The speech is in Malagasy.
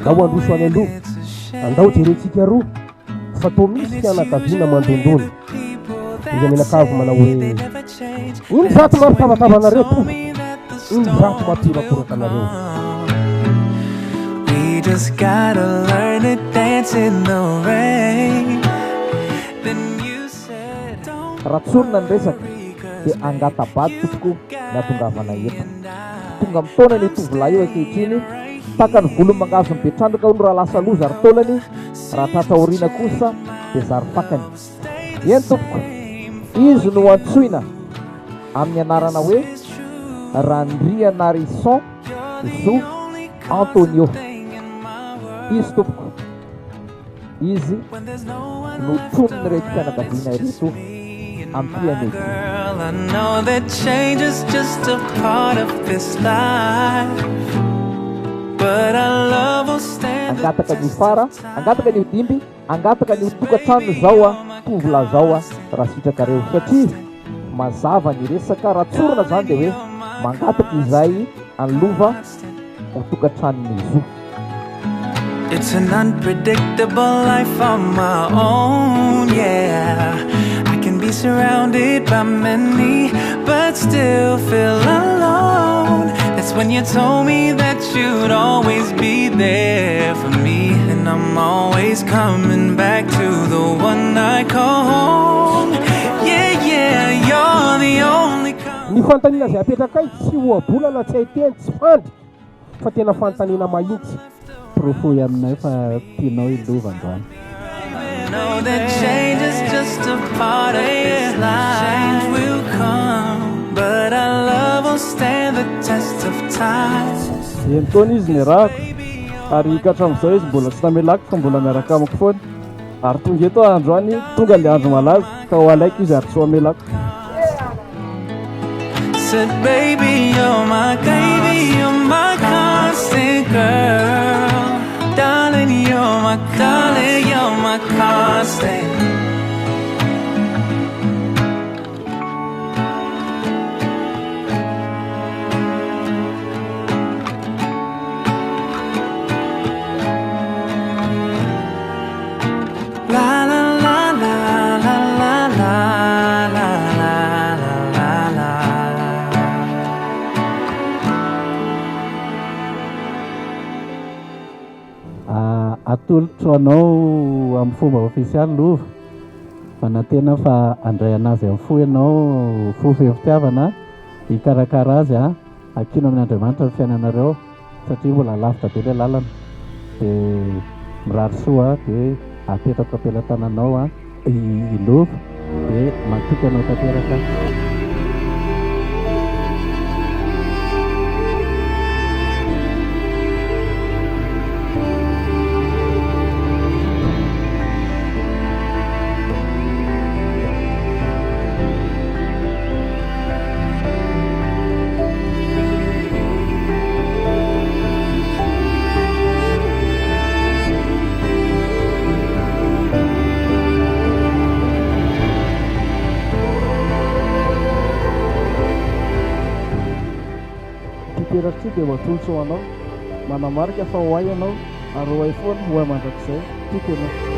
ndao androso any aloha andao jerentsika roa fa to misy fianakaviana mandondona iza menakavo manao hoe iny zato mampitavatava anareo to iny zato mampirakoraka anareo. We just gotta learn to dance in the rain. Then you said raha tsorina ny resaka dia angatabady tompoko natongavana eto tonga mitona ny tovolahy eo ankehitriny taka ny volony mangazo mipetrandroka ono raha lasa loha zary taolany raha tratra oriana kosa dia zary fakany. Eny tompoko izy no antsoina amin'ny anarana hoe Randriana Risson Zo Antonio. Izy tompoko izy no tonony rehetra fianakaviana ireto amin'ny pianety. girl, I know that change is just a part of this life, but our love will stand. Angataka ny fara, angataka ny dimby, angataka ny tokantrano zao tovolahy zao raha sitraka reo satria mazava ny resaka raha tsorina zany dia hoe mangataka izay anlova ho tokantranony Zo. It's an unpredictable life on my own, yeah. I can be surrounded by many, but still feel alone. That's when you told me that you'd always be there for me, and I'm always coming back to the one I call home. Yeah, yeah, you're the only Ny fantanina zay apetraka ay tsy oabolana tsy haiteny tsy fandry fa tena fantanina mahitsy. Profoy aminay fa tianao ilova androany. know that change is just a part of this life. Change will come, but our love will stand the test of time. Eny taona izy ny rahako ary katram'izao izy mbola tsy tamelako fa mbola miaraka amiko foana ary tonga eto androany tonga le andro malaza ka ho alaiko izy ary tsy ho amelako. Said baby you're my constant girl, darling you're my constant. La la la la la la la la la la. Atolotro anao amin'ny fomba ofisialy lova fa na tena fa andray anazy amin'ny fo ianao fo fihevitiavana hikarakara azy akino amin'ny Andriamanitra ny fiainanareo satria mbola lavitra be ilay lalana dia mirary soa dia apetraka ampelantananao ilova dia matoky anao tanteraka. Teratsy dia matolotro anao manamarika fa ho ay ianao ary ho ay foana ho ay mandrakizay tiako ianao.